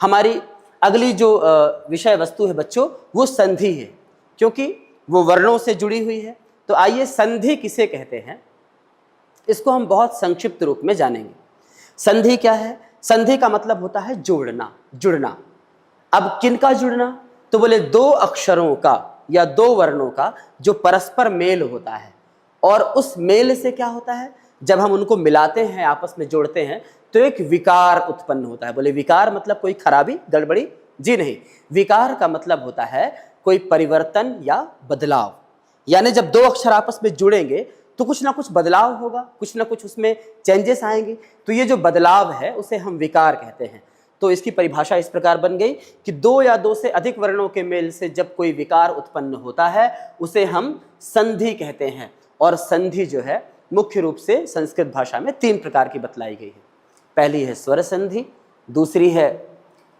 हमारी अगली जो विषय वस्तु है बच्चों, वो संधि है, क्योंकि वो वर्णों से जुड़ी हुई है। तो आइए संधि किसे कहते हैं, इसको हम बहुत संक्षिप्त रूप में जानेंगे। संधि क्या है? संधि का मतलब होता है जोड़ना, जुड़ना। अब किनका जुड़ना? तो बोले दो अक्षरों का या दो वर्णों का जो परस्पर मेल होता है, और उस मेल से क्या होता है, जब हम उनको मिलाते हैं, आपस में जोड़ते हैं, तो एक विकार उत्पन्न होता है। बोले विकार मतलब कोई खराबी, गड़बड़ी? जी नहीं, विकार का मतलब होता है कोई परिवर्तन या बदलाव। यानी जब दो अक्षर आपस में जुड़ेंगे तो कुछ ना कुछ बदलाव होगा, कुछ ना कुछ उसमें चेंजेस आएंगे, तो ये जो बदलाव है उसे हम विकार कहते हैं। तो इसकी परिभाषा इस प्रकार बन गई कि दो या दो से अधिक वर्णों के मेल से जब कोई विकार उत्पन्न होता है उसे हम संधि कहते हैं। और संधि जो है मुख्य रूप से संस्कृत भाषा में तीन प्रकार की बतलाई गई है। पहली है स्वर संधि, दूसरी है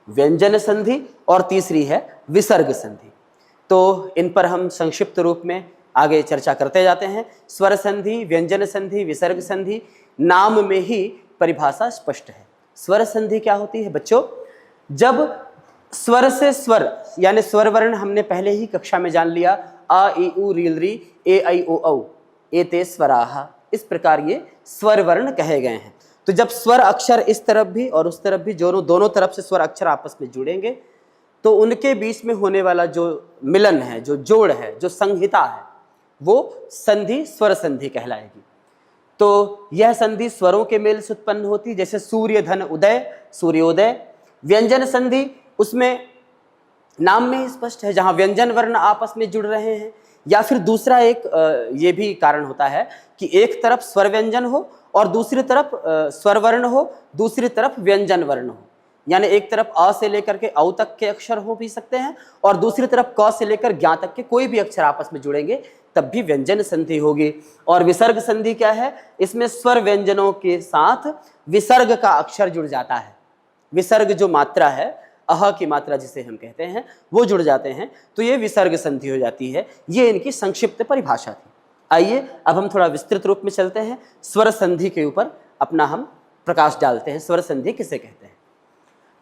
व्यंजन संधि, और तीसरी है विसर्ग संधि। तो इन पर हम संक्षिप्त रूप में आगे चर्चा करते जाते हैं। स्वर संधि, व्यंजन संधि, विसर्ग संधि, नाम में ही परिभाषा स्पष्ट है। स्वर संधि क्या होती है बच्चों? जब स्वर से स्वर, यानी स्वर वर्ण हमने पहले ही कक्षा में जान लिया, आ ई उ री री ए ऐ ओ औ एते स्वराः, इस प्रकार ये स्वर वर्ण कहे गए हैं। तो जब स्वर अक्षर इस तरफ भी और उस तरफ भी, दोनों तरफ से स्वर अक्षर आपस में जुड़ेंगे तो उनके बीच में होने वाला जो मिलन है, जो जोड़ है, जो संहिता है, वो संधि स्वर संधि कहलाएगी। तो यह संधि स्वरों के मेल से उत्पन्न होती, जैसे सूर्य धन उदय, सूर्योदय। व्यंजन संधि उसमें नाम में ही स्पष्ट है, जहां व्यंजन वर्ण आपस में जुड़ रहे हैं। या फिर दूसरा एक ये भी कारण होता है कि एक तरफ स्वर व्यंजन हो और दूसरी तरफ स्वर वर्ण हो, दूसरी तरफ व्यंजन वर्ण हो। यानी एक तरफ अ से लेकर के औ तक के अक्षर हो भी सकते हैं और दूसरी तरफ क से लेकर ज्ञ तक के कोई भी अक्षर आपस में जुड़ेंगे तब भी व्यंजन संधि होगी। और विसर्ग संधि क्या है? इसमें स्वर व्यंजनों के साथ विसर्ग का अक्षर जुड़ जाता है। विसर्ग जो मात्रा है, अह की मात्रा जिसे हम कहते हैं, वो जुड़ जाते हैं, तो ये विसर्ग संधि हो जाती है। ये इनकी संक्षिप्त परिभाषा थी। आइए अब हम थोड़ा विस्तृत रूप में चलते हैं, स्वर संधि के ऊपर अपना हम प्रकाश डालते हैं। स्वर संधि किसे कहते हैं?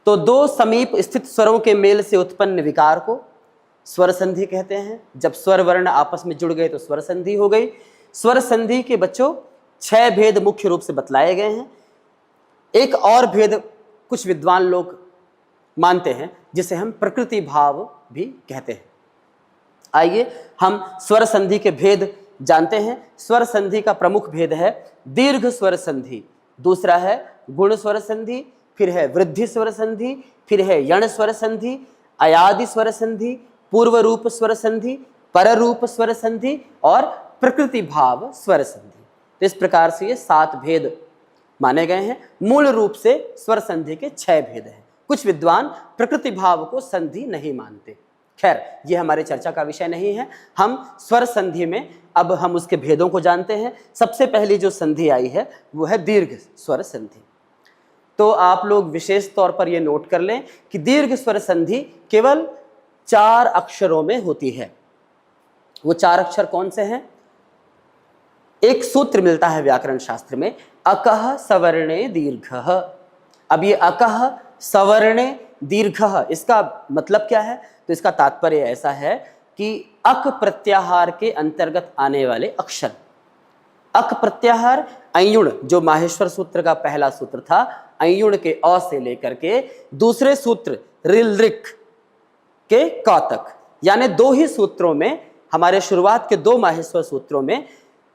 तो दो समीप स्थित स्वरों के मेल से उत्पन्न विकार को स्वर संधि कहते हैं। जब स्वर वर्ण आपस में जुड़ गए तो स्वर संधि हो गई। स्वर संधि के बच्चों 6 भेद मुख्य रूप से बतलाए गए हैं। एक और भेद कुछ विद्वान लोग मानते हैं जिसे हम प्रकृति भाव भी कहते हैं। आइए हम स्वर संधि के भेद जानते हैं। स्वर संधि का प्रमुख भेद है दीर्घ स्वर संधि, दूसरा है गुण स्वर संधि, फिर है वृद्धि स्वर संधि, फिर है यण स्वर संधि, अयादि स्वर संधि, पूर्व रूप स्वर संधि, पर रूप स्वर संधि और प्रकृति भाव स्वर संधि। तो इस प्रकार से ये 7 भेद माने गए हैं। मूल रूप से स्वर संधि के 6 भेद हैं। कुछ विद्वान प्रकृति भाव को संधि नहीं मानते। खैर, ये हमारे चर्चा का विषय नहीं है। हम स्वर संधि में अब हम उसके भेदों को जानते हैं। सबसे पहली जो संधि आई है वो है दीर्घ स्वर संधि। तो आप लोग विशेष तौर पर यह नोट कर लें कि दीर्घ स्वर संधि केवल 4 अक्षरों में होती है। वो 4 अक्षर कौन से हैं? एक सूत्र मिलता है व्याकरण शास्त्र में, अकः सवर्णे दीर्घः। अब ये अकः सवर्णे दीर्घः, इसका मतलब क्या है? तो इसका तात्पर्य ऐसा है कि अक प्रत्याहार के अंतर्गत आने वाले अक्षर। अक प्रत्याहार अयुण, जो माहेश्वर सूत्र का पहला सूत्र था, अयुण के अ से लेकर के दूसरे सूत्र रिल रिक के क तक, यानी 2 ही सूत्रों में, हमारे शुरुआत के 2 माहेश्वर सूत्रों में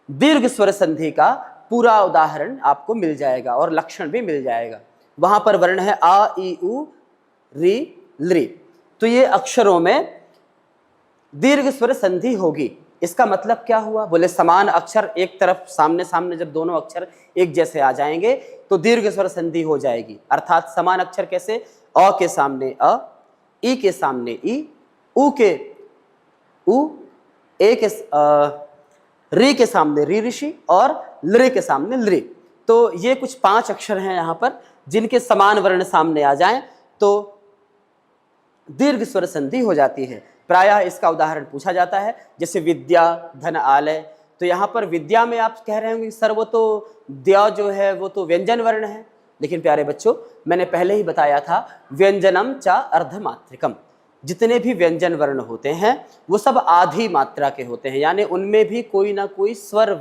दीर्घ स्वर संधि का पूरा उदाहरण आपको मिल जाएगा और लक्षण भी मिल जाएगा। वहां पर वर्ण है आ ई उ री लृ। तो ये अक्षरों में दीर्घ स्वर संधि होगी। इसका मतलब क्या हुआ? बोले समान अक्षर एक तरफ सामने सामने जब दोनों अक्षर एक जैसे आ जाएंगे तो दीर्घ स्वर संधि हो जाएगी। अर्थात समान अक्षर कैसे? अ के सामने अ, ई के सामने ई, उ के उ, ए के री के सामने री ऋषि और लृ के सामने लृ। तो ये कुछ 5 अक्षर हैं यहाँ पर जिनके समान वर्ण सामने आ जाएं तो दीर्घ स्वर संधि हो जाती है। प्रायः इसका उदाहरण पूछा जाता है, जैसे विद्या, धन, आलय। तो यहाँ पर विद्या में आप कह रहे होंगे सर वो तो द्या जो है वो तो व्यंजन वर्ण है, लेकिन प्यारे बच्चों, मैंने पहले ही बताया था व्यंजनम चा अर्धमात्रिकम, जितने भी व्यंजन वर्ण होते हैं वो सब आधी मात्रा के होते हैं, यानी उनमें भी कोई ना कोई स्वर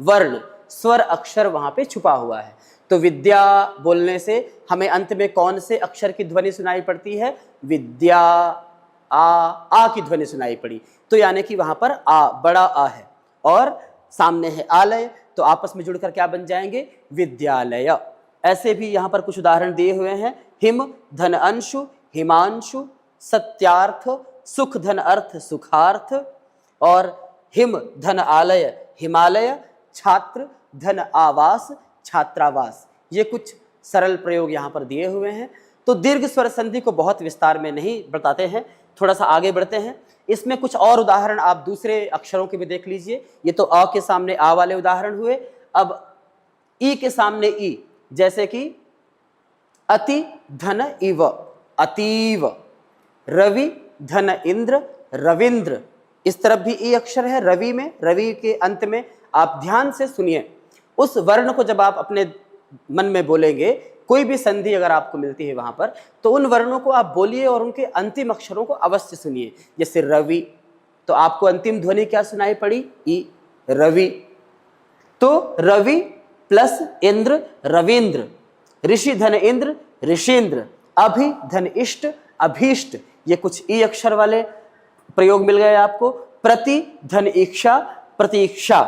वर्ण, स्वर अक्षर वहां पे छुपा हुआ है। तो विद्या बोलने से हमें अंत में कौन से अक्षर की ध्वनि सुनाई पड़ती है? विद्या, आ की ध्वनि सुनाई पड़ी, तो यानी कि वहां पर आ, बड़ा आ है, और सामने है आलय, तो आपस में जुड़कर क्या बन जाएंगे? विद्यालय। ऐसे भी यहाँ पर कुछ उदाहरण दिए हुए हैं। हिम धन अंशु, हिमांशु, सत्यार्थ, सुख धन अर्थ, सुखार्थ, और हिम धन आलय, हिमालय, छात्र धन आवास, छात्रावास। ये कुछ सरल प्रयोग यहाँ पर दिए हुए हैं। तो दीर्घ स्वर संधि को बहुत विस्तार में नहीं बताते हैं, थोड़ा सा आगे बढ़ते हैं। इसमें कुछ और उदाहरण आप दूसरे अक्षरों के भी देख लीजिए। ये तो अ के सामने आ वाले उदाहरण हुए। अब ई के सामने ई, जैसे कि अति धन इव, अतीव, रवि धन इंद्र, रविंद्र। इस तरफ भी ई अक्षर है रवि में, रवि के अंत में। आप ध्यान से सुनिए, उस वर्ण को जब आप अपने मन में बोलेंगे, कोई भी संधि अगर आपको मिलती है वहां पर, तो उन वर्णों को आप बोलिए और उनके अंतिम अक्षरों को अवश्य सुनिए। जैसे रवि, तो आपको अंतिम ध्वनि क्या सुनाई पड़ी? ई, रवि। तो रवि प्लस इंद्र, रविंद्र। ऋषि धन इंद्र, ऋषेंद्र। अभि धन इष्ट, अभीष्ट। ये कुछ ई अक्षर वाले प्रयोग मिल गए आपको। प्रति धन इक्षा, प्रतीक्षा।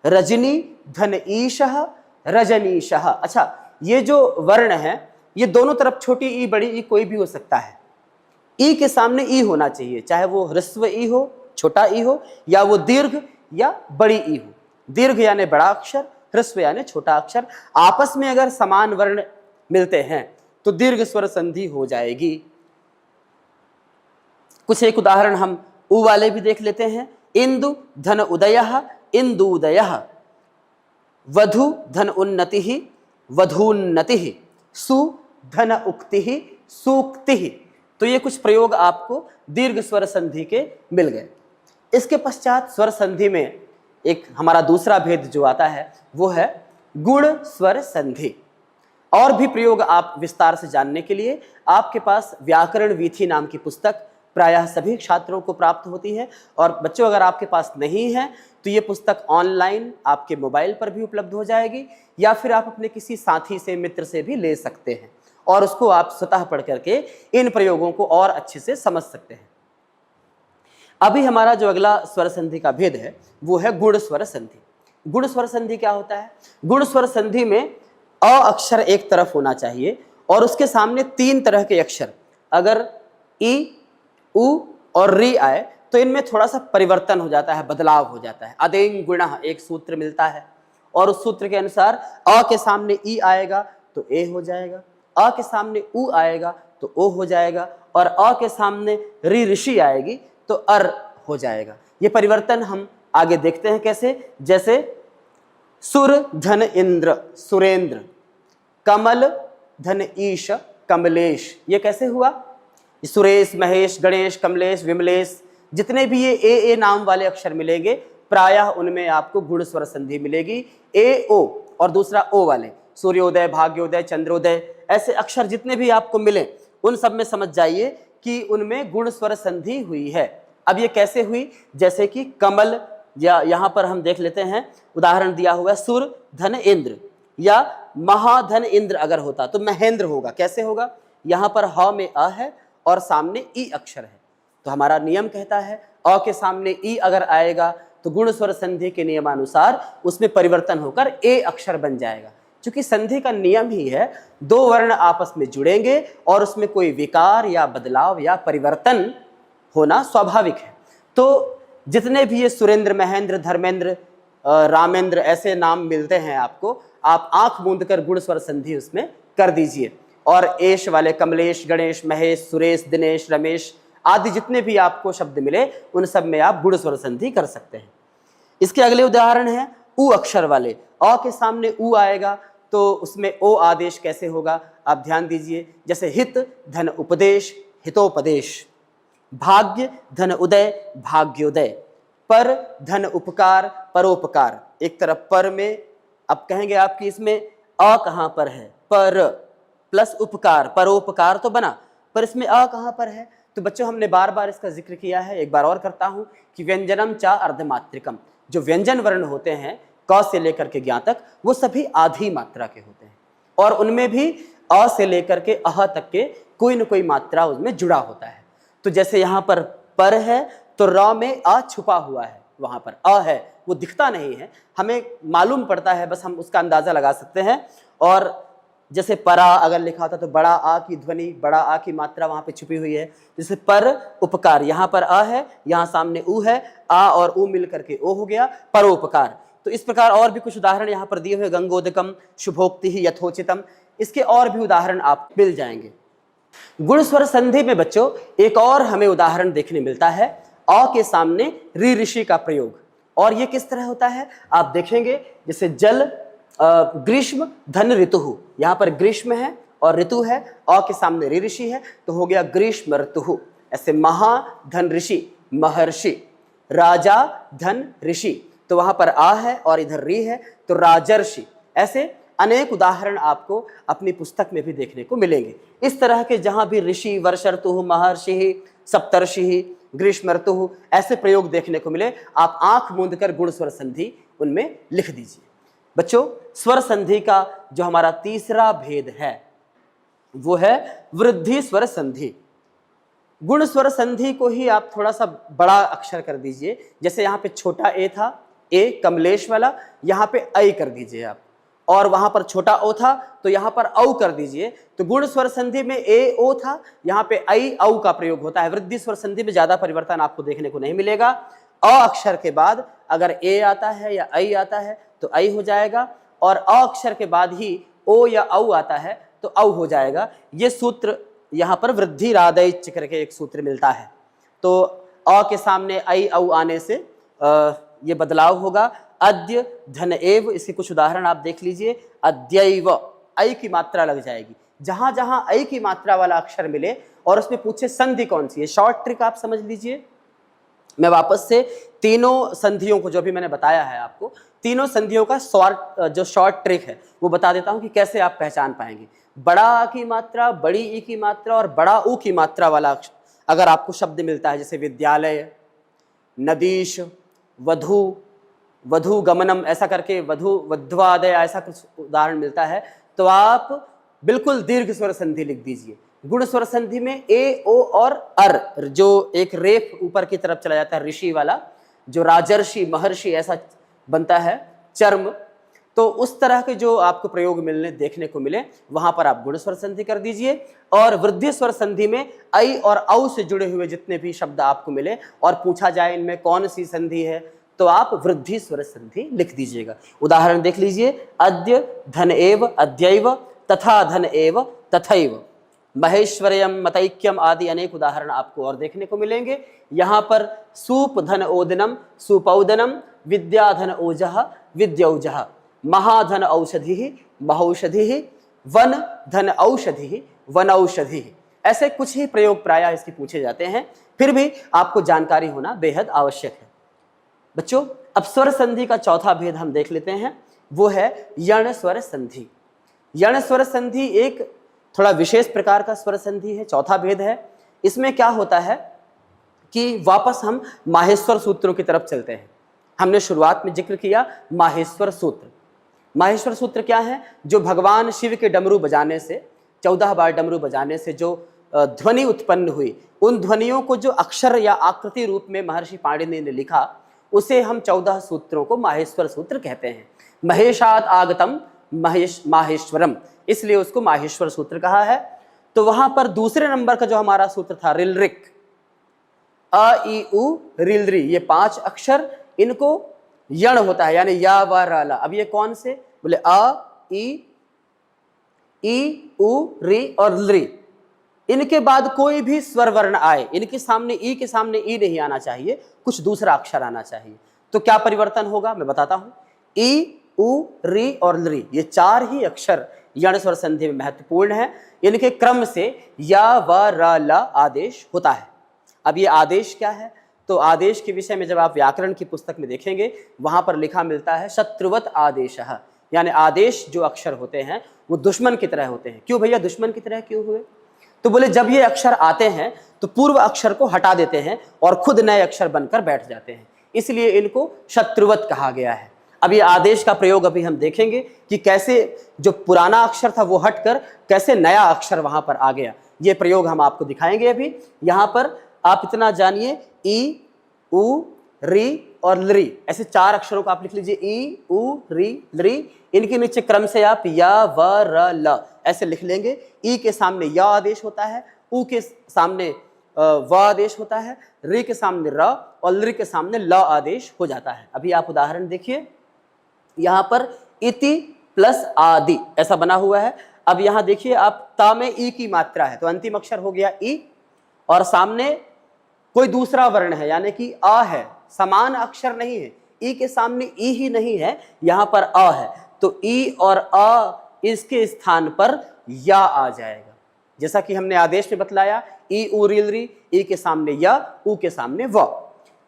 रजनी धन ईशः, रजनीशः। अच्छा, ये जो वर्ण है ये दोनों तरफ छोटी ई बड़ी ई कोई भी हो सकता है। ई के सामने ई होना चाहिए, चाहे वो ह्रस्व ई हो, छोटा ई हो, या वो दीर्घ या बड़ी ई हो। दीर्घ यानी बड़ा अक्षर, ह्रस्व यानी छोटा अक्षर। आपस में अगर समान वर्ण मिलते हैं तो दीर्घ स्वर संधि हो जाएगी। कुछ एक उदाहरण हम उ वाले भी देख लेते हैं। इंदु धन उदयः, इंदुदयः। वधु धन उन्नतिः, वधून्नतिः। सु धन उक्तिः, सूक्तिः। तो ये कुछ प्रयोग आपको दीर्घ स्वर संधि के मिल गए। इसके पश्चात स्वर संधि में एक हमारा दूसरा भेद जो आता है वो है गुण स्वर संधि। और भी प्रयोग आप विस्तार से जानने के लिए आपके पास व्याकरण वीथी नाम की पुस्तक प्रायः सभी छात्रों को प्राप्त होती है। और बच्चों, अगर आपके पास नहीं है तो ये पुस्तक ऑनलाइन आपके मोबाइल पर भी उपलब्ध हो जाएगी, या फिर आप अपने किसी साथी से, मित्र से भी ले सकते हैं और उसको आप स्वतः पढ़ करके इन प्रयोगों को और अच्छे से समझ सकते हैं। अभी हमारा जो अगला स्वर संधि का भेद है वो है गुण स्वर संधि। गुण स्वर संधि क्या होता है? गुण स्वर संधि में अ अक्षर एक तरफ होना चाहिए और उसके सामने तीन तरह के अक्षर, अगर ई, उ और री आए तो इनमें थोड़ा सा परिवर्तन हो जाता है, बदलाव हो जाता है। अदेंग गुणः एक सूत्र मिलता है और उस सूत्र के अनुसार अ के सामने ई आएगा तो ए हो जाएगा, अ के सामने उ आएगा तो ओ हो जाएगा, और अ के सामने री ऋषि आएगी तो अर हो जाएगा। ये परिवर्तन हम आगे देखते हैं कैसे। जैसे सुर धन इंद्र, सुरेंद्र। कमल धन ईश, कमलेश। ये कैसे हुआ? सुरेश, महेश, गणेश, कमलेश, विमलेश, जितने भी ये ए नाम वाले अक्षर मिलेंगे प्रायः उनमें आपको गुण स्वर संधि मिलेगी। ए ओ और दूसरा ओ वाले, सूर्योदय, भाग्योदय, चंद्रोदय, ऐसे अक्षर जितने भी आपको मिले उन सब में समझ जाइए कि उनमें गुण स्वर संधि हुई है। अब ये कैसे हुई? जैसे कि कमल, या यहाँ पर हम देख लेते हैं उदाहरण दिया हुआ है सुर धन इंद्र, या महाधन इंद्र अगर होता तो महेंद्र होगा। कैसे होगा? यहाँ पर ह में अ है और सामने ई अक्षर है, तो हमारा नियम कहता है अ के सामने ई अगर आएगा तो गुण स्वर संधि के नियमानुसार उसमें परिवर्तन होकर ए अक्षर बन जाएगा। क्योंकि संधि का नियम ही है दो वर्ण आपस में जुड़ेंगे और उसमें कोई विकार या बदलाव या परिवर्तन होना स्वाभाविक है। तो जितने भी ये सुरेंद्र, महेंद्र, धर्मेंद्र, रामेंद्र ऐसे नाम मिलते हैं आपको, आप आंख मूंद कर गुण स्वर संधि उसमें कर दीजिए। और एश वाले कमलेश, गणेश, महेश, सुरेश, दिनेश, रमेश आदि जितने भी आपको शब्द मिले उन सब में आप गुण स्वर संधि कर सकते हैं। इसके अगले उदाहरण है उ अक्षर वाले। अ के सामने उ आएगा तो उसमें ओ आदेश कैसे होगा आप ध्यान दीजिए। जैसे हित धन उपदेश, हितोपदेश। भाग्य धन उदय, भाग्योदय। पर धन उपकार, परोपकार। एक तरफ पर में अब कहेंगे आपकी इसमें अ कहां पर है, पर प्लस उपकार, परोपकार तो बना, पर इसमें अ कहाँ पर है? तो बच्चों हमने बार बार इसका जिक्र किया है, एक बार और करता हूं कि व्यंजनम चा अर्धमात्रिकम, जो व्यंजन वर्ण होते हैं क से लेकर के ज्ञ तक, वो सभी आधी मात्रा के होते हैं और उनमें भी अ से लेकर के अह तक के कोई न कोई मात्रा उसमें जुड़ा होता है। तो जैसे यहाँ पर है तो र में अ छुपा हुआ है, वहां पर अ है, वो दिखता नहीं है, हमें मालूम पड़ता है, बस हम उसका अंदाजा लगा सकते हैं। और जैसे परा अगर लिखा होता तो बड़ा आ की ध्वनि, बड़ा आ की मात्रा वहां पे छुपी हुई है। जैसे पर उपकार, यहाँ पर अ है, यहाँ सामने उ है, आ और उ मिल करके ओ हो गया, परोपकार। तो इस प्रकार और भी कुछ उदाहरण यहाँ पर दिए हुए, गंगोदकम, शुभोक्ति ही यथोचितम, इसके और भी उदाहरण आप मिल जाएंगे। गुण स्वर संधि में बच्चों एक और हमें उदाहरण देखने मिलता है, अ के सामने ऋ ऋषि का प्रयोग। और ये किस तरह होता है आप देखेंगे, जैसे जल ग्रीष्म धन ऋतु, यहाँ पर ग्रीष्म है और ऋतु है, अ के सामने ऋ ऋषि है तो हो गया ग्रीष्म ऋतु। ऐसे महा धन ऋषि, महर्षि, राजा धन ऋषि, तो वहां पर आ है और इधर री है तो राजर्षि। ऐसे अनेक उदाहरण आपको अपनी पुस्तक में भी देखने को मिलेंगे। इस तरह के जहां भी ऋषि, वर्ष ऋतु, महर्षि, सप्तर्षि, ग्रीष्म ऋतु, ऐसे प्रयोग देखने को मिले, आप आंख मूंद कर गुण स्वर संधि उनमें लिख दीजिए। बच्चों स्वर संधि का जो हमारा तीसरा भेद है वो है वृद्धि स्वर संधि। गुण स्वर संधि को ही आप थोड़ा सा बड़ा अक्षर कर दीजिए, जैसे यहाँ पे छोटा ए था, ए कमलेश वाला, यहाँ पे ऐ कर दीजिए आप, और वहां पर छोटा ओ था तो यहाँ पर औ कर दीजिए। तो गुण स्वर संधि में ए ओ था, यहाँ पे ऐ औ का प्रयोग होता है। वृद्धि स्वर संधि में ज्यादा परिवर्तन आपको देखने को नहीं मिलेगा। अ अक्षर के बाद अगर ए आता है या ऐ आता है तो ऐ हो जाएगा, और अ अक्षर के बाद ही ओ या औ आता है तो औ हो जाएगा। ये सूत्र यहाँ पर वृद्धि राधय करके एक सूत्र मिलता है, तो अ के सामने ऐ औ आने से ये बदलाव होगा। अद्य धन एव, इसके कुछ उदाहरण आप देख लीजिए। अद्यैव, ऐ की मात्रा लग जाएगी। जहां जहां ऐ की मात्रा वाला अक्षर मिले और उसमें पूछे संधि कौन सी है, शॉर्ट ट्रिक आप समझ लीजिए। मैं वापस से तीनों संधियों को जो भी मैंने बताया है आपको, तीनों संधियों का जो शॉर्ट ट्रिक है वो बता देता हूं कि कैसे आप पहचान पाएंगे। बड़ा आ की मात्रा, बड़ी ई की मात्रा और बड़ा उ की मात्रा वाला अगर आपको शब्द मिलता है, जैसे विद्यालय, नदीश, वधु, वधु गमनम, ऐसा करके वधु वध्वादय, ऐसा कुछ उदाहरण मिलता है, तो आप बिल्कुल दीर्घ स्वर संधि लिख दीजिए। गुण स्वर संधि में ए ओ और अर, जो एक रेफ ऊपर की तरफ चला जाता है ऋषि वाला, जो राजर्षि महर्षि ऐसा बनता है, चर्म, तो उस तरह के जो आपको प्रयोग मिलने देखने को मिले वहां पर आप गुण स्वर संधि कर दीजिए। और वृद्धि स्वर संधि में ऐ और औ से जुड़े हुए जितने भी शब्द आपको मिले और पूछा जाए इनमें कौन सी संधि है, तो आप वृद्धि स्वर संधि लिख दीजिएगा। उदाहरण देख लीजिए, अद्य धन एव अद्यैव, तथा धन एव तथैव, महेश्वर्यम मतैक्यम आदि अनेक उदाहरण आपको और देखने को मिलेंगे। यहाँ पर सूप धन ओदनम सुपौदनम, विद्याधन ओजह विद्यौजह, महाधन औषधि महौषधि, वन धन औषधि वनौषधि, ऐसे कुछ ही प्रयोग प्रायः इसके पूछे जाते हैं, फिर भी आपको जानकारी होना बेहद आवश्यक है। बच्चों अब स्वर संधि का चौथा भेद हम देख लेते हैं, वो है यण स्वर संधि। यण स्वर संधि एक थोड़ा विशेष प्रकार का स्वर संधि है, चौथा भेद है। इसमें क्या होता है कि वापस हम माहेश्वर सूत्रों की तरफ चलते हैं। हमने शुरुआत में जिक्र किया माहेश्वर सूत्र। माहेश्वर सूत्र क्या है? जो भगवान शिव के डमरू बजाने से, 14 बार डमरू बजाने से जो ध्वनि उत्पन्न हुई, उन ध्वनियों को जो अक्षर या आकृति रूप में महर्षि पाणिनि ने लिखा, उसे हम 14 सूत्रों को माहेश्वर सूत्र कहते हैं। महेशात आगतम माहेश्वरम, इसलिए उसको माहेश्वर सूत्र कहा है। तो वहां पर दूसरे नंबर का जो हमारा सूत्र था रिलरिक, अ ई उ रिल री, ये 5 अक्षर, इनको यण होता है, यानी या व र ला। अब ये कौन से? बोले अ ई उ री और ली, इनके बाद कोई भी स्वर वर्ण आए, इनके सामने ई के सामने ई नहीं आना चाहिए, कुछ दूसरा अक्षर आना चाहिए। तो क्या परिवर्तन होगा मैं बताता हूं। ई उ री और ली, ये 4 ही अक्षर यण स्वर संधि में महत्वपूर्ण है। इनके क्रम से या व र ल आदेश होता है। अब ये आदेश क्या है? तो आदेश के विषय में जब आप व्याकरण की पुस्तक में देखेंगे, वहां पर लिखा मिलता है शत्रुवत आदेशः, यानी आदेश जो अक्षर होते हैं वो दुश्मन की तरह होते हैं। क्यों भैया दुश्मन की तरह क्यों हुए? तो बोले जब ये अक्षर आते हैं तो पूर्व अक्षर को हटा देते हैं और खुद नए अक्षर बनकर बैठ जाते हैं, इसलिए इनको शत्रुवत कहा गया है। अब ये आदेश का प्रयोग अभी हम देखेंगे कि कैसे जो पुराना अक्षर था वो हटकर कैसे नया अक्षर वहां पर आ गया। ये प्रयोग हम आपको दिखाएंगे अभी। यहाँ पर आप इतना जानिए, ई, उ, री और लरी, ऐसे 4 अक्षरों को आप लिख लीजिए। ई, उ, री, लरी। इनके नीचे क्रम से आप या, व, र, ल ऐसे लिख लेंगे। ई के सामने या आदेश होता है, उ के सामने व आदेश होता है, री के सामने र और लरी के सामने ल आदेश हो जाता है। अभी आप उदाहरण देखिए, यहाँ पर इति प्लस आदि ऐसा बना हुआ है। अब यहाँ देखिए आप, ता में ई की मात्रा है तो अंतिम अक्षर हो गया ई, और सामने कोई दूसरा वर्ण है यानी कि अ है, समान अक्षर नहीं है। ई के सामने ई ही नहीं है, यहाँ पर अ है, तो ई और अ इसके स्थान पर या आ जाएगा। जैसा कि हमने आदेश में बतलाया, ई, उ, री, लरी, ई के सामने या, उ के सामने व,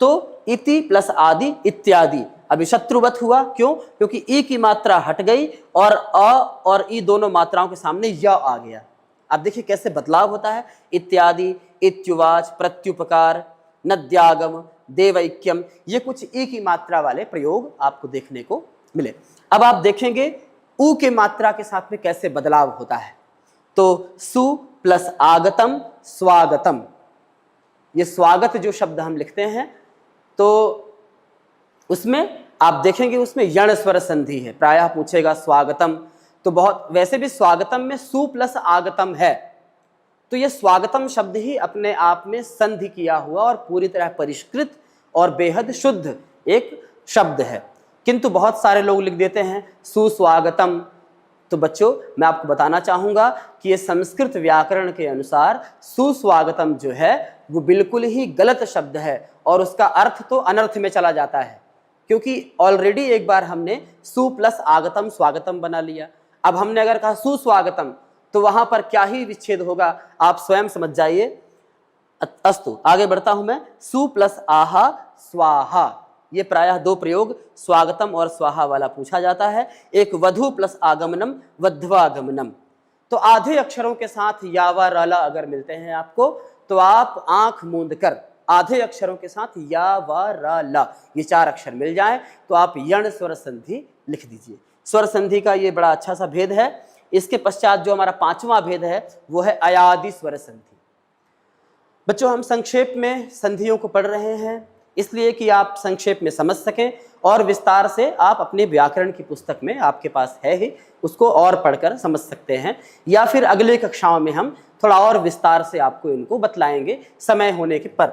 तो इति प्लस आदि इत्यादि। अभी शत्रुवत हुआ, क्यों? क्योंकि ई की मात्रा हट गई और अ और ई दोनों मात्राओं के सामने य आ गया। अब देखिए कैसे बदलाव होता है। इत्यादि, इत्युवाच, प्रत्युपकार, नद्यागम, देवैक्यम, ये कुछ ई की मात्रा वाले प्रयोग आपको देखने को मिले। अब आप देखेंगे उ के मात्रा के साथ में कैसे बदलाव होता है। तो सु प्लस आगतम स्वागतम, ये स्वागत जो शब्द हम लिखते हैं तो उसमें आप देखेंगे उसमें यण स्वर संधि है। प्रायः पूछेगा स्वागतम, तो बहुत वैसे भी स्वागतम में सु प्लस आगतम है, तो ये स्वागतम शब्द ही अपने आप में संधि किया हुआ और पूरी तरह परिष्कृत और बेहद शुद्ध एक शब्द है। किंतु बहुत सारे लोग लिख देते हैं सुस्वागतम। तो बच्चों मैं आपको बताना चाहूंगा कि ये संस्कृत व्याकरण के अनुसार सुस्वागतम जो है वो बिल्कुल ही गलत शब्द है और उसका अर्थ तो अनर्थ में चला जाता है, क्योंकि ऑलरेडी एक बार हमने सु प्लस आगतम स्वागतम बना लिया। अब हमने अगर कहा सुस्वागतम तो वहां पर क्या ही विच्छेद होगा, आप स्वयं समझ जाइए। अस्तु, आगे बढ़ता हूं मैं। सु प्लस आहा स्वाहा, ये प्रायः 2 प्रयोग स्वागतम और स्वाहा वाला पूछा जाता है। एक वधु प्लस आगमनम, वध्वागमनम। तो आधे अक्षरों के साथ या व रला अगर मिलते हैं आपको तो आप आंख मूंद कर आधे अक्षरों के साथ या व र ये 4 अक्षर मिल जाएं तो आप यण स्वर संधि लिख दीजिए। स्वर संधि का ये बड़ा अच्छा सा भेद है। इसके पश्चात जो हमारा 5वां भेद है वो है अयादि स्वर संधि। बच्चों हम संक्षेप में संधियों को पढ़ रहे हैं इसलिए कि आप संक्षेप में समझ सकें और विस्तार से आप अपने व्याकरण की पुस्तक में आपके पास है ही उसको और पढ़कर समझ सकते हैं, या फिर अगले कक्षाओं में हम थोड़ा और विस्तार से आपको इनको बतलाएंगे समय होने के पर।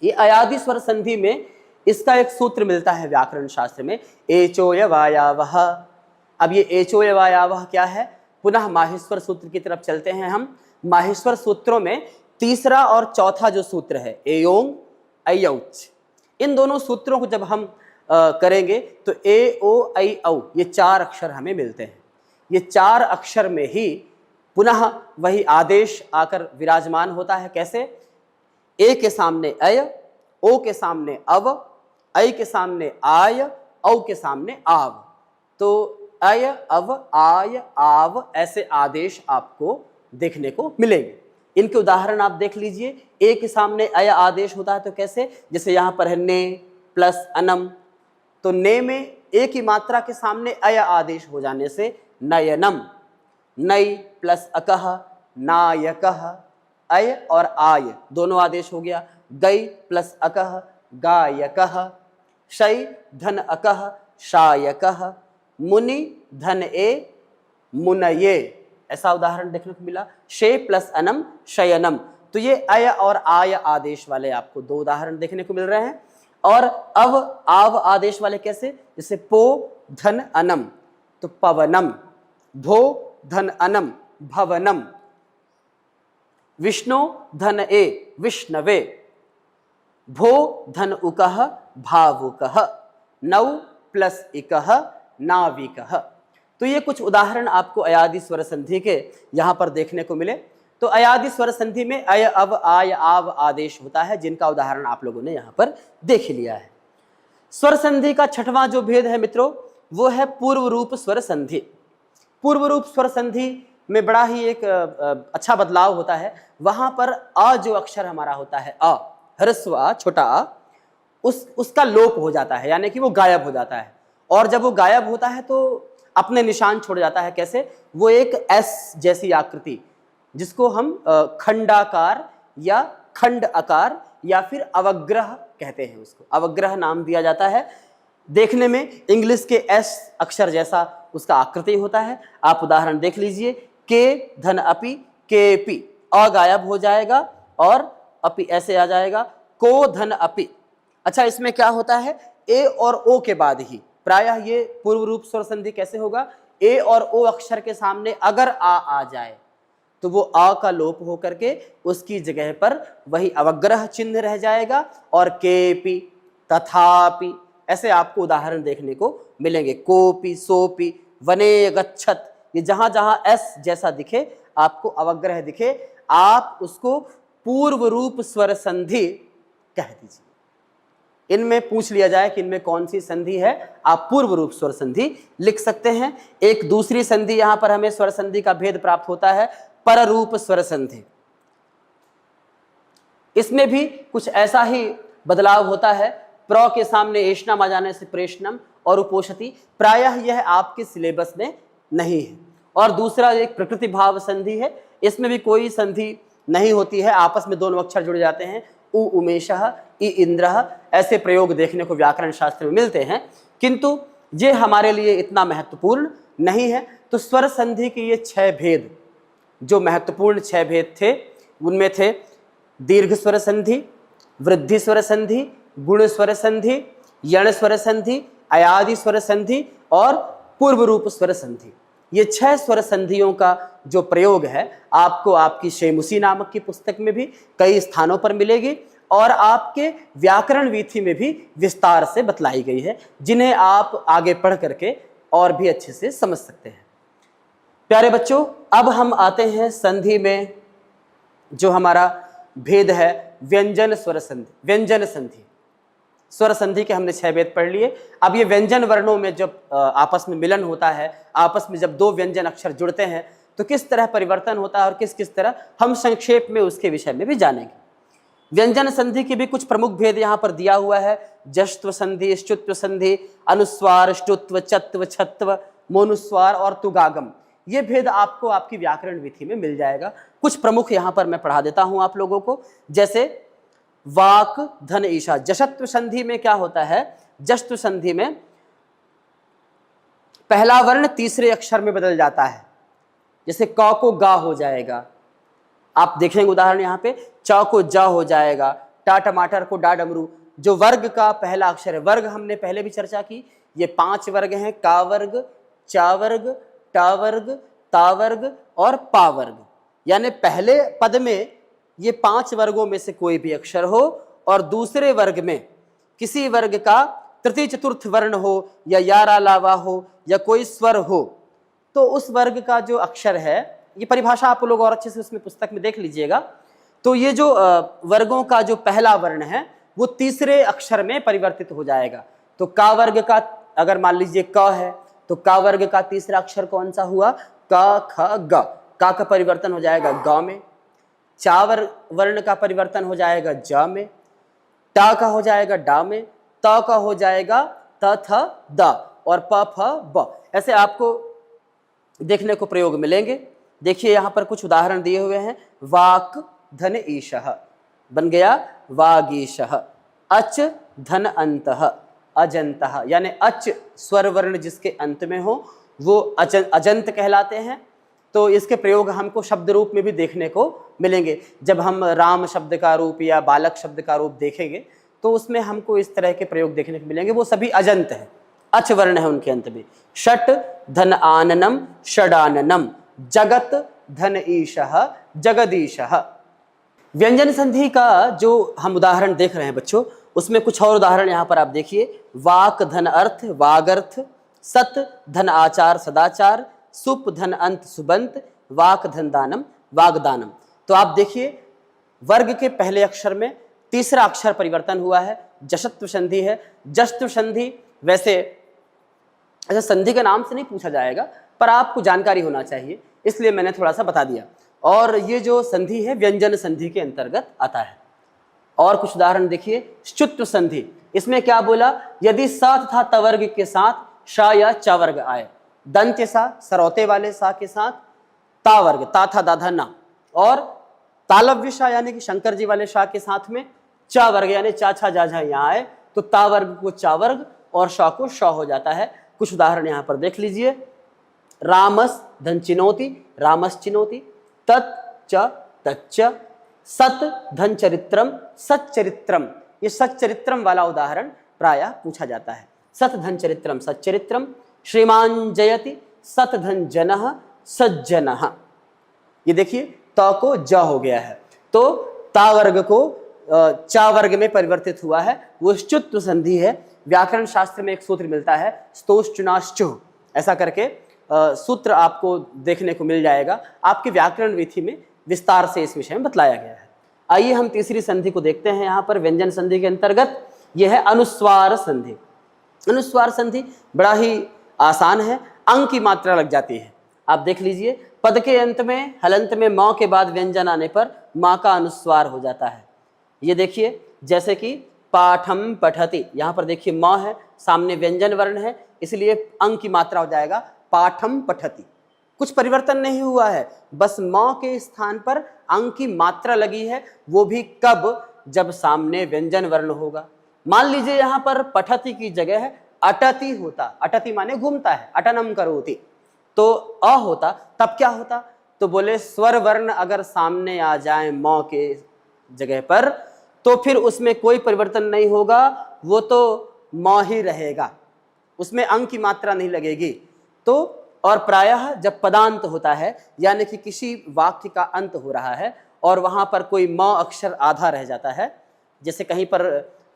ये अयादि स्वर संधि में इसका एक सूत्र मिलता है व्याकरण शास्त्र में, एचोय वायावह। अब ये एचोय वायावह क्या है? पुनः माहेश्वर सूत्र की तरफ चलते हैं हम। माहेश्वर सूत्रों में तीसरा और चौथा जो सूत्र है एयोंग ऐऔच, इन दोनों सूत्रों को जब हम करेंगे तो ए ओ ऐ औ ये 4 अक्षर हमें मिलते हैं। ये 4 अक्षर में ही पुनः वही आदेश आकर विराजमान होता है। कैसे? ए के सामने अय, ओ के सामने अव, ऐ के सामने आय, औ के सामने आव। तो अय, अव, आय, आव ऐसे आदेश आपको देखने को मिलेंगे। इनके उदाहरण आप देख लीजिए। ए के सामने अय आदेश होता है तो कैसे? जैसे यहाँ पर है ने प्लस अनम, तो ने में ए की मात्रा के सामने अय आदेश हो जाने से नयनम। नई प्लस अकह नायकह, अय और आय दोनों आदेश हो गया। गई प्लस अकह गायकह, शय धन अकह शायकह, मुनि धन ए मुनये, ऐसा उदाहरण देखने को मिला। शे प्लस अनम शयनम, तो ये अय और आय आदेश वाले आपको 2 उदाहरण देखने को मिल रहे हैं। और अव आव आदेश वाले कैसे? जैसे पो धन अनम तो पवनम, भो धन अनम भवनम, विष्णु धन ए विष्णवे, भो धन उकह भावुकः, नौ प्लस इकह नाविकः। तो ये कुछ उदाहरण आपको अयादि स्वर संधि के यहाँ पर देखने को मिले। तो अयादि स्वर संधि में अय अव आय आव आदेश होता है, जिनका उदाहरण आप लोगों ने यहाँ पर देख लिया है। स्वर संधि का 6वां जो भेद है मित्रों वो है पूर्व रूप स्वर संधि। पूर्व रूप स्वर संधि में बड़ा ही एक अच्छा बदलाव होता है। वहां पर अ जो अक्षर हमारा होता है, अ, ह्रस्व अ, छोटा अ, उसका लोप हो जाता है, यानी कि वो गायब हो जाता है। और जब वो गायब होता है तो अपने निशान छोड़ जाता है। कैसे? वो एक एस जैसी आकृति, जिसको हम खंडाकार या खंड आकार या फिर अवग्रह कहते हैं, उसको अवग्रह नाम दिया जाता है। देखने में इंग्लिश के एस अक्षर जैसा उसका आकृति होता है। आप उदाहरण देख लीजिए, के धन अपि, के पी, अ गायब हो जाएगा और अपि ऐसे आ जाएगा, को धन अपि। अच्छा, इसमें क्या होता है, ए और ओ के बाद ही प्रायः ये पूर्व रूप स्वर संधि कैसे होगा, ए और ओ अक्षर के सामने अगर आ जाए तो वो आ का लोप हो करके उसकी जगह पर वही अवग्रह चिन्ह रह जाएगा और केपि, तथापि ऐसे आपको उदाहरण देखने को मिलेंगे। कोपि, सोपि, वने गच्छत, ये जहां जहां एस जैसा दिखे, आपको अवग्रह दिखे, आप उसको पूर्व रूप स्वर संधि कह दीजिए। इनमें पूछ लिया जाए कि इनमें कौन सी संधि है, आप पूर्व रूप स्वर संधि लिख सकते हैं। एक दूसरी संधि यहां पर हमें स्वर संधि का भेद प्राप्त होता है, पररूप स्वर संधि। इसमें भी कुछ ऐसा ही बदलाव होता है। प्र के सामने एष्णम आ जाने से प्रेषणम और उपोषति, प्रायः यह आपके सिलेबस में नहीं है। और दूसरा एक प्रकृति भाव संधि है, इसमें भी कोई संधि नहीं होती है, आपस में दोनों अक्षर जुड़ जाते हैं। उ उमेशः, इ इंद्रः, ऐसे प्रयोग देखने को व्याकरण शास्त्र में मिलते हैं, किंतु ये हमारे लिए इतना महत्वपूर्ण नहीं है। तो स्वर संधि के ये 6 भेद, जो महत्वपूर्ण 6 भेद थे, उनमें थे दीर्घ स्वर संधि, वृद्धि स्वर संधि, गुण स्वर संधि, यण स्वर संधि, अयादि स्वर संधि और पूर्व रूप स्वर संधि। ये 6 स्वर संधियों का जो प्रयोग है, आपको आपकी शेमुसी नामक की पुस्तक में भी कई स्थानों पर मिलेगी और आपके व्याकरण वीथी में भी विस्तार से बतलाई गई है, जिन्हें आप आगे पढ़ करके और भी अच्छे से समझ सकते हैं। प्यारे बच्चों, अब हम आते हैं संधि में जो हमारा भेद है, व्यंजन स्वर संधि। व्यंजन संधि, स्वर संधि के हमने 6 भेद पढ़ लिए। अब ये व्यंजन वर्णों में जब आपस में मिलन होता है, आपस में जब 2 व्यंजन अक्षर जुड़ते हैं तो किस तरह परिवर्तन होता है और किस किस तरह, हम संक्षेप में उसके विषय में भी जानेंगे। व्यंजन संधि के भी कुछ प्रमुख भेद यहाँ पर दिया हुआ है। जश्त्व संधि, श्चुत्व संधि, अनुस्वार, श्टुत्व, चत्व, छत्व, मोनुस्वार और तुगागम। ये भेद आपको आपकी व्याकरण विधि में मिल जाएगा। कुछ प्रमुख यहाँ पर मैं पढ़ा देता हूँ आप लोगों को। जैसे वाक धन ईशा, जशत्व संधि में क्या होता है, जश्त्व संधि में पहला वर्ण तीसरे अक्षर में बदल जाता है। जैसे क को गा हो जाएगा, आप देखेंगे उदाहरण यहाँ पे, च को ज हो जाएगा, टा टमाटर को डा डमरू। जो वर्ग का पहला अक्षर है, वर्ग हमने पहले भी चर्चा की, ये 5 वर्ग हैं, का वर्ग, चा वर्ग, टा वर्ग, ता वर्ग और पा वर्ग। यानी पहले पद में ये 5 वर्गों में से कोई भी अक्षर हो और दूसरे वर्ग में किसी वर्ग का तृतीय चतुर्थ वर्ण हो या यारा लावा हो या कोई स्वर हो, तो उस वर्ग का जो अक्षर है, ये परिभाषा आप लोग और अच्छे से उसमें पुस्तक में देख लीजिएगा। तो ये जो वर्गों का जो पहला वर्ण है वो तीसरे अक्षर में परिवर्तित हो जाएगा। तो का वर्ग का अगर मान लीजिए क है तो का वर्ग का तीसरा अक्षर कौन सा हुआ, क ख ग, का का परिवर्तन हो जाएगा ग में। चा वर्ण का परिवर्तन हो जाएगा ज में, टा का हो जाएगा डा में, त का हो जाएगा त थ द और प फ ब। ऐसे आपको देखने को प्रयोग मिलेंगे। देखिए यहाँ पर कुछ उदाहरण दिए हुए हैं। वाक धन ईशः बन गया वागीशः, अच धन अंतः अजंतः, यानी अच स्वर वर्ण जिसके अंत में हो वो अजंत कहलाते हैं। तो इसके प्रयोग हमको शब्द रूप में भी देखने को मिलेंगे। जब हम राम शब्द का रूप या बालक शब्द का रूप देखेंगे तो उसमें हमको इस तरह के प्रयोग देखने को मिलेंगे, वो सभी अजंत हैं, अच वर्ण है उनके अंत में। षट धन आननम षडाननम, जगत धन ईशः जगदीशः। व्यंजन संधि का जो हम उदाहरण देख रहे हैं बच्चों, उसमें कुछ और उदाहरण यहाँ पर आप देखिए। वाक धन अर्थ वागर्थ, सत धन आचार सदाचार, सुप धन अंत सुबंत, वाक धन दानम वागदानम। तो आप देखिए वर्ग के पहले अक्षर में तीसरा अक्षर परिवर्तन हुआ है, जशत्व संधि है। जश्त्व संधि वैसे अच्छा, संधि के नाम से नहीं पूछा जाएगा, पर आपको जानकारी होना चाहिए, इसलिए मैंने थोड़ा सा बता दिया। और ये जो संधि है व्यंजन संधि के अंतर्गत आता है। और कुछ उदाहरण देखिए। श्चुत्व संधि, इसमें क्या बोला, यदि स तथा तवर्ग के साथ श या च वर्ग आए, दंत्य सा सरौते वाले सा के साथ ता वर्ग ता था दाधा ना, और तालव्य सा यानी कि शंकर जी वाले शाह के साथ में च वर्ग यानी चा छा जा झा यहाँ आए तो ता वर्ग को चा वर्ग और श को श हो जाता है। कुछ उदाहरण यहाँ पर देख लीजिए। रामस धन चिनोति, रामस चिनोति, तत् च तच्च, सत धन चरित्रम सच्चरित्रम। ये सच्चरित्रम वाला उदाहरण प्रायः पूछा जाता है। सत धन चरित्रम सच्चरित्रम, श्रीमान जयति सत धन जनः सज्जनः। ये देखिए त को ज हो गया है, तो ता वर्ग को चा वर्ग में परिवर्तित हुआ है, वो श्चुत्व संधि है। व्याकरण शास्त्र में एक सूत्र मिलता है स्तोश्चुनाश्चुः, ऐसा करके सूत्र आपको देखने को मिल जाएगा। आपके व्याकरण विधि में विस्तार से इस विषय में बतलाया गया है। आइए हम तीसरी संधि को देखते हैं। यहाँ पर व्यंजन संधि के अंतर्गत यह है अनुस्वार संधि। अनुस्वार संधि बड़ा ही आसान है, अंग की मात्रा लग जाती है। आप देख लीजिए, पद के अंत में हलंत में म के बाद व्यंजन आने पर माँ का अनुस्वार हो जाता है। ये देखिए, जैसे कि पाठम पठति, यहाँ पर देखिए म है, सामने व्यंजन वर्ण है, इसलिए अंग की मात्रा हो जाएगा पाठम पठति। कुछ परिवर्तन नहीं हुआ है, बस म के स्थान पर अंग की मात्रा लगी है, वो भी कब, जब सामने व्यंजन वर्ण होगा। मान लीजिए यहाँ पर पठति की जगह है अटति होता, अटति माने घूमता है, अटनम करोति, तो अ होता, तब क्या होता, तो बोले स्वर वर्ण अगर सामने आ जाए म के जगह पर तो फिर उसमें कोई परिवर्तन नहीं होगा, वो तो म ही रहेगा, उसमें अंग की मात्रा नहीं लगेगी। तो और प्रायः जब पदांत होता है, यानी कि किसी वाक्य का अंत हो रहा है और वहां पर कोई म अक्षर आधा रह जाता है, जैसे कहीं पर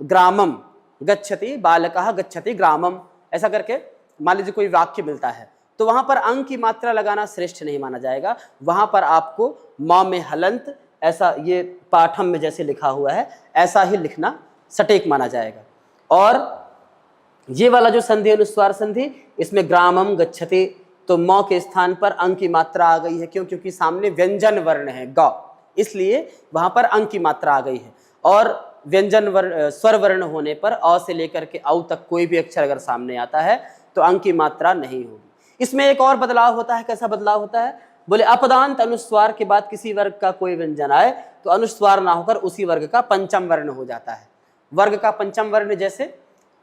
ग्रामम गच्छति बालकः गच्छति ग्रामम, ऐसा करके मान लीजिए कोई वाक्य मिलता है, तो वहां पर अंग की मात्रा लगाना श्रेष्ठ नहीं माना जाएगा। वहां पर आपको म में हलंत, ऐसा ये पाठम में जैसे लिखा हुआ है ऐसा ही लिखना सटीक माना जाएगा। और ये वाला जो संधि अनुस्वार संधि, इसमें ग्रामम गच्छति, तो म के स्थान पर अंग की मात्रा आ गई है, क्यों, क्योंकि सामने व्यंजन वर्ण है ग, इसलिए वहां पर अंग की मात्रा आ गई है। और व्यंजन वर्ण स्वर वर्ण होने पर अ से लेकर के औ तक कोई भी अक्षर अगर सामने आता है तो अंग की मात्रा नहीं होगी। इसमें एक और बदलाव होता है। कैसा बदलाव होता है, बोले अपदांत अनुस्वार के बाद किसी वर्ग का कोई व्यंजन आए तो अनुस्वार ना होकर उसी वर्ग का पंचम वर्ण हो जाता है। वर्ग का पंचम वर्ण, जैसे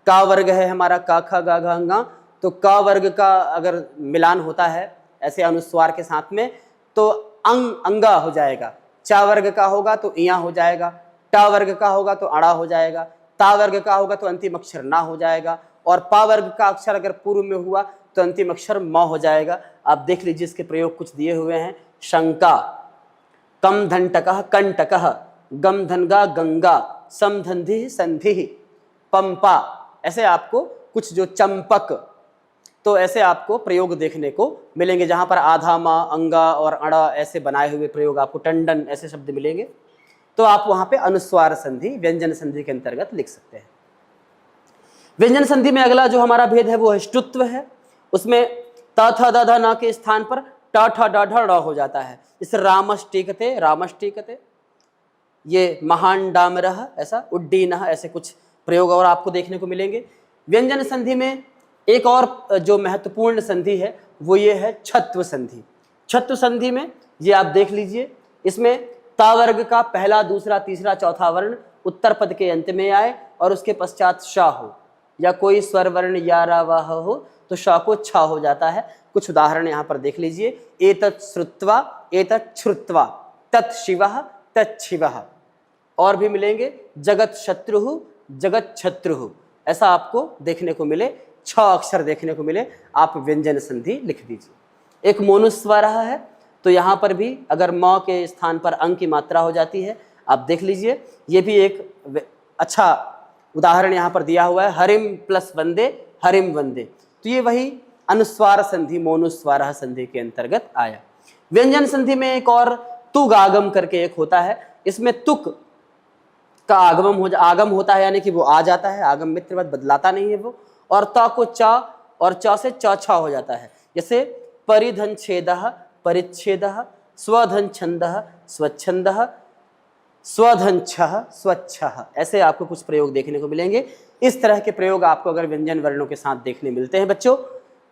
का वर्ग है हमारा का ख गा घ ङ, तो का वर्ग का अगर मिलान होता है ऐसे अनुस्वार के साथ में तो अंग अंगा हो जाएगा। चा वर्ग का होगा तो इया हो जाएगा, टा वर्ग का होगा तो अड़ा हो जाएगा, ता वर्ग का होगा तो अंतिम अक्षर ना हो जाएगा, और पा वर्ग का अक्षर अगर पूर्व में हुआ तो अंतिम अक्षर म हो जाएगा। आप देख लीजिए, इसके प्रयोग कुछ दिए हुए हैं। शंका, कम धनटकः कंटकः, गम धनगा गंगा, सम धंधि संधि, पंपा, ऐसे आपको कुछ जो चंपक, तो ऐसे आपको प्रयोग देखने को मिलेंगे, जहां पर आधा मा अंगा और अड़ा ऐसे बनाए हुए प्रयोग आपको, टंडन ऐसे शब्द मिलेंगे। तो आप वहां पे अनुस्वार संधि व्यंजन संधि के अंतर्गत लिख सकते हैं। व्यंजन संधि में अगला जो हमारा भेद है वो है ष्टुत्व है। उसमें त थ द ध न के स्थान पर ट ठ ड ढ ड़ हो जाता है। इस रामष्टिकते रामष्टिकते, ये महान डामरह, ऐसा उड्डीनः, ऐसे कुछ प्रयोग और आपको देखने को मिलेंगे। व्यंजन संधि में एक और जो महत्वपूर्ण संधि है वो ये है छत्व संधि। छत्व संधि में ये आप देख लीजिए, इसमें ता वर्ग का पहला दूसरा तीसरा चौथा वर्ण उत्तर पद के अंत में आए और उसके पश्चात श हो, या कोई स्वर वर्ण या रा वाह हो तो श को छ हो जाता है। कुछ उदाहरण यहाँ पर देख लीजिए। एतत् श्रुत्वा एतत् श्रुत्वा, तत् शिवः तत् शिवः, और भी मिलेंगे जगत शत्रुः जगत शत्रुः, ऐसा आपको देखने को मिले, 6 अक्षर देखने को मिले। आप व्यंजन संधि लिख दीजिए। एक मोनुस्वर है, तो यहाँ पर भी अगर म के स्थान पर अंग की मात्रा हो जाती है। आप देख लीजिए, ये भी एक अच्छा उदाहरण यहाँ पर दिया हुआ है, हरिम प्लस वंदे हरिम वंदे, तो ये वही अनुस्वार संधि मोनुस्वार संधि के अंतर्गत आया। व्यंजन संधि में एक और तुग आगम करके एक होता है। इसमें तुक का आगम होता है, यानी कि वो आ जाता है, आगम मित्रवत बदलाता नहीं है वो, और त को च और च से चौछा हो जाता है। जैसे परिधन छेदः परिच्छेदः, स्वधन छंदः स्वच्छंदः, स्वधन छः स्वच्छः, ऐसे आपको कुछ प्रयोग देखने को मिलेंगे। इस तरह के प्रयोग आपको अगर व्यंजन वर्णों के साथ देखने मिलते हैं बच्चों,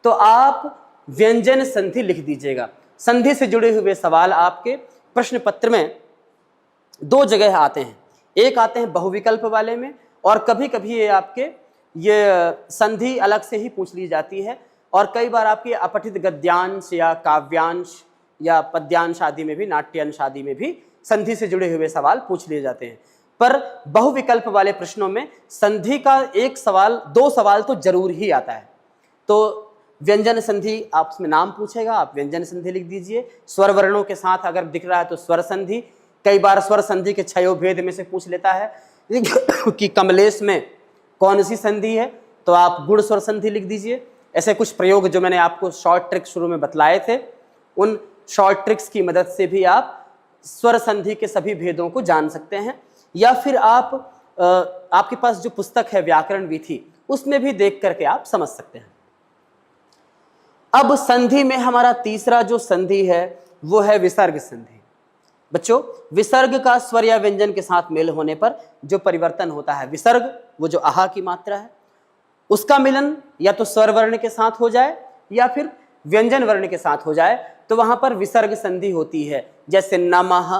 तो आप व्यंजन संधि लिख दीजिएगा। संधि से जुड़े हुए सवाल आपके प्रश्न पत्र में दो जगह आते हैं, एक आते हैं बहुविकल्प वाले में, और कभी कभी ये आपके ये संधि अलग से ही पूछ ली जाती है, और कई बार आपके अपठित गद्यांश या काव्यांश या पद्यांश आदि में भी, नाट्यांश आदि में भी संधि से जुड़े हुए सवाल पूछ लिए जाते हैं। पर बहुविकल्प वाले प्रश्नों में संधि का एक सवाल, दो सवाल तो जरूर ही आता है। तो व्यंजन संधि आप उसमें नाम पूछेगा, आप व्यंजन संधि लिख दीजिए। स्वर वर्णों के साथ अगर दिख रहा है तो स्वर संधि, कई बार स्वर संधि के छयो भेद में से पूछ लेता है कि कमलेश में कौन सी संधि है, तो आप गुण स्वर संधि लिख दीजिए। ऐसे कुछ प्रयोग जो मैंने आपको शॉर्ट ट्रिक शुरू में बतलाए थे, उन शॉर्ट ट्रिक्स की मदद से भी आप स्वर संधि के सभी भेदों को जान सकते हैं। या फिर आप आपके पास जो पुस्तक है व्याकरण विधि, उसमें भी देख करके आप समझ सकते हैं। अब संधि में हमारा तीसरा जो संधि है वो है विसर्ग संधि। बच्चों, विसर्ग का स्वर या व्यंजन के साथ मेल होने पर जो परिवर्तन होता है, विसर्ग वो जो आहा की मात्रा है, उसका मिलन या तो स्वर वर्ण के साथ हो जाए या फिर व्यंजन वर्ण के साथ हो जाए, तो वहां पर विसर्ग संधि होती है। जैसे नमः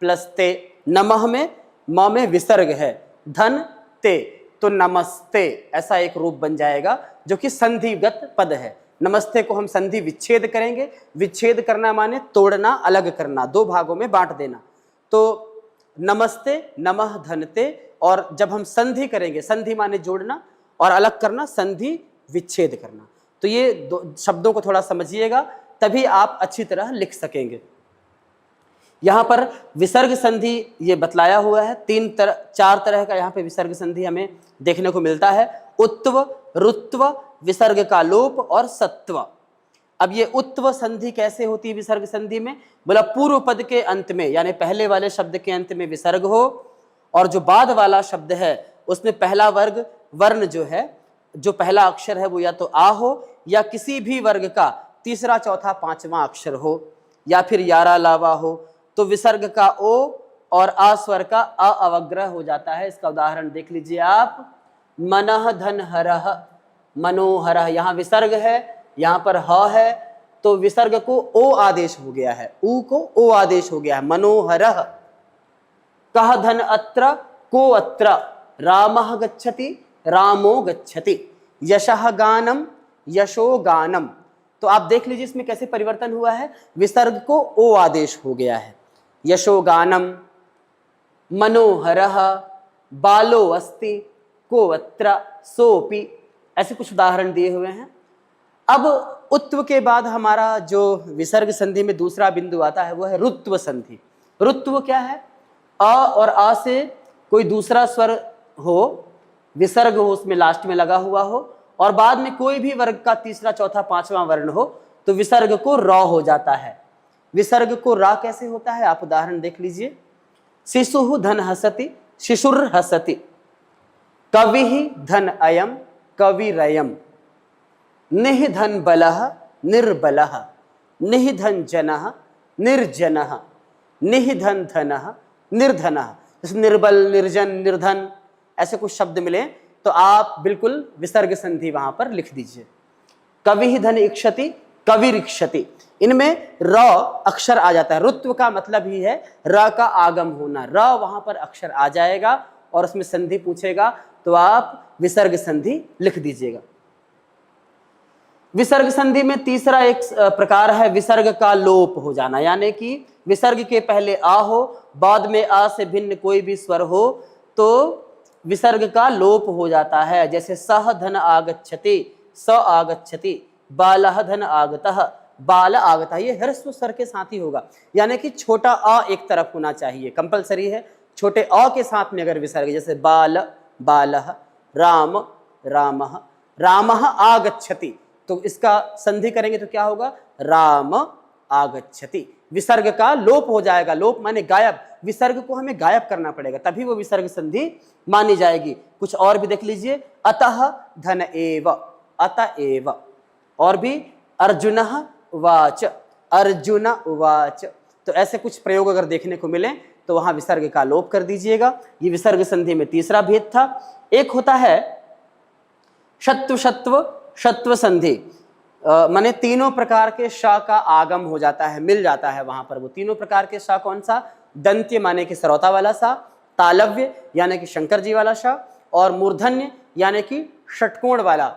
प्लस ते, नमः में म में विसर्ग है, धन ते, तो नमस्ते, ऐसा एक रूप बन जाएगा जो कि संधिगत पद है। नमस्ते को हम संधि विच्छेद करेंगे। विच्छेद करना माने तोड़ना, अलग करना, दो भागों में बांट देना। तो नमस्ते, नमः धनते, और जब हम संधि करेंगे, संधि माने जोड़ना और अलग करना, संधि विच्छेद करना। तो ये दो शब्दों को थोड़ा समझिएगा, तभी आप अच्छी तरह लिख सकेंगे। यहाँ पर विसर्ग संधि ये बतलाया हुआ है, चार तरह का यहाँ पे विसर्ग संधि हमें देखने को मिलता है। उत्व, रुत्व, विसर्ग का लोप और सत्व। अब ये उत्व संधि कैसे होती है विसर्ग संधि में? बोला पूर्व पद के अंत में, यानी पहले वाले शब्द के अंत में विसर्ग हो, और जो बाद वाला शब्द है उसमें पहला वर्ग वर्ण जो है, जो पहला अक्षर है वो या तो आ हो या किसी भी वर्ग का तीसरा चौथा पांचवा अक्षर हो, या फिर यारा लावा हो, तो विसर्ग का ओ और आ स्वर का अ अवग्रह हो जाता है। इसका उदाहरण देख लीजिए आप, मनः धन हरः, मनोहरः, यहाँ विसर्ग है, यहाँ पर ह है, तो विसर्ग को ओ आदेश हो गया है, ऊ को ओ आदेश हो गया है, मनोहरः। कह धन अत्र, को अत्र, रामः गच्छति, रामो गच्छति, यशः गानम, यशो गानम। तो आप देख लीजिए इसमें कैसे परिवर्तन हुआ है, विसर्ग को ओ आदेश हो गया है। यशो गानम, मनोहरः, बालो अस्ति, को अत्र, सोपि, ऐसे कुछ उदाहरण दिए हुए हैं। अब उत्व के बाद हमारा जो विसर्ग संधि में दूसरा बिंदु आता है वो है रुत्व संधि। रुत्व क्या है? अ और आ से कोई दूसरा स्वर हो, विसर्ग हो उसमें लास्ट में लगा हुआ हो, और बाद में कोई भी वर्ग का तीसरा चौथा पांचवा वर्ण हो, तो विसर्ग को र हो जाता है। विसर्ग को रा कैसे होता है आप उदाहरण देख लीजिए। शिशु धन हसति, शिशुर हसति, कवि धन अयम, कविरयम, निह धन बलः, निर्बलः, निह धन जनः, निर्जनः, निह धन धनः, निर्धनः। जैसे निर्बल, निर्जन, निर्धन, ऐसे कुछ शब्द मिले तो आप बिल्कुल विसर्ग संधि वहां पर लिख दीजिए। कवि धन इक्षति, कविरिक्षति, इनमें र अक्षर आ जाता है। रुत्व का मतलब ही है र का आगम होना, र वहां पर अक्षर आ जाएगा और उसमें संधि पूछेगा तो आप विसर्ग संधि लिख दीजिएगा। विसर्ग संधि में तीसरा एक प्रकार है विसर्ग का लोप हो जाना, यानी कि विसर्ग के पहले आ हो, बाद में आ से भिन्न कोई भी स्वर हो तो विसर्ग का लोप हो जाता है। जैसे सह धन आगच्छति, स आगच्छति, बालः धन आगतः, बाल आगतः, ये ह्रस्व स्वर के साथ ही होगा, यानी कि छोटा अ एक तरफ होना चाहिए, कंपलसरी है। छोटे अ के साथ में अगर विसर्ग, जैसे बाल, बालः, राम, रामः, रामः आगच्छति, तो इसका संधि करेंगे तो क्या होगा? राम आगच्छति। विसर्ग का लोप हो जाएगा। लोप माने गायब, विसर्ग को हमें गायब करना पड़ेगा तभी वो विसर्ग संधि मानी जाएगी। कुछ और भी देख लीजिए, अतः धन एव, अतएव। और भी अर्जुनः उवाच, अर्जुन उवाच। तो ऐसे कुछ प्रयोग अगर देखने को मिले तो वहां विसर्ग का लोप कर दीजिएगा। ये विसर्ग संधि में तीसरा भेद था। एक होता है शत्व शत्व शत्व संधि, माने तीनों प्रकार के श का आगम हो जाता है, मिल जाता है वहां पर। वो तीनों प्रकार के श कौन सा? दंत्य माने कि सरौता वाला सा, तालव्य यानी कि शंकर जी वाला श, और मूर्धन्य यानी कि षटकोण वाला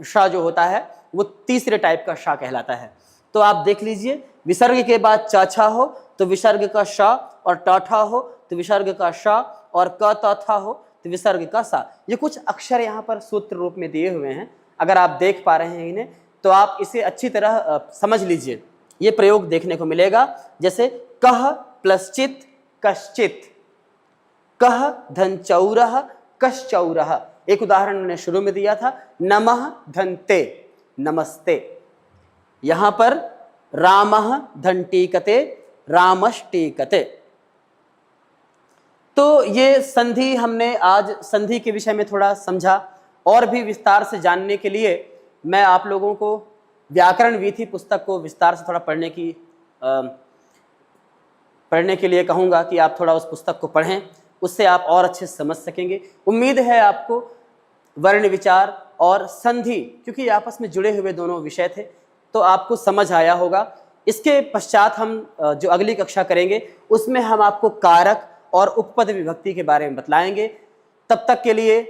श जो होता है वो तीसरे टाइप का श कहलाता है। तो आप देख लीजिए, विसर्ग के बाद च हो तो विसर्ग का श, और ट हो तो विसर्ग का श, और क त हो तो विसर्ग का सा। ये कुछ अक्षर यहाँ पर सूत्र रूप में दिए हुए हैं, अगर आप देख पा रहे हैं इन्हें तो आप इसे अच्छी तरह समझ लीजिए। ये प्रयोग देखने को मिलेगा, जैसे कह प्लस चित कश्चित, कह धन चौरह कश्चौरह। एक उदाहरण मैंने शुरू में दिया था, नमः धनते नमस्ते। यहां पर रामः धनटीकते रामष्टीकते। तो ये संधि हमने आज संधि के विषय में थोड़ा समझा। और भी विस्तार से जानने के लिए मैं आप लोगों को व्याकरण वीथी पुस्तक को विस्तार से थोड़ा पढ़ने के लिए कहूँगा कि आप थोड़ा उस पुस्तक को पढ़ें, उससे आप और अच्छे से समझ सकेंगे। उम्मीद है आपको वर्ण विचार और संधि, क्योंकि आपस में जुड़े हुए दोनों विषय थे, तो आपको समझ आया होगा। इसके पश्चात हम जो अगली कक्षा करेंगे उसमें हम आपको कारक और उपपद विभक्ति के बारे में बतलाएंगे। तब तक के लिए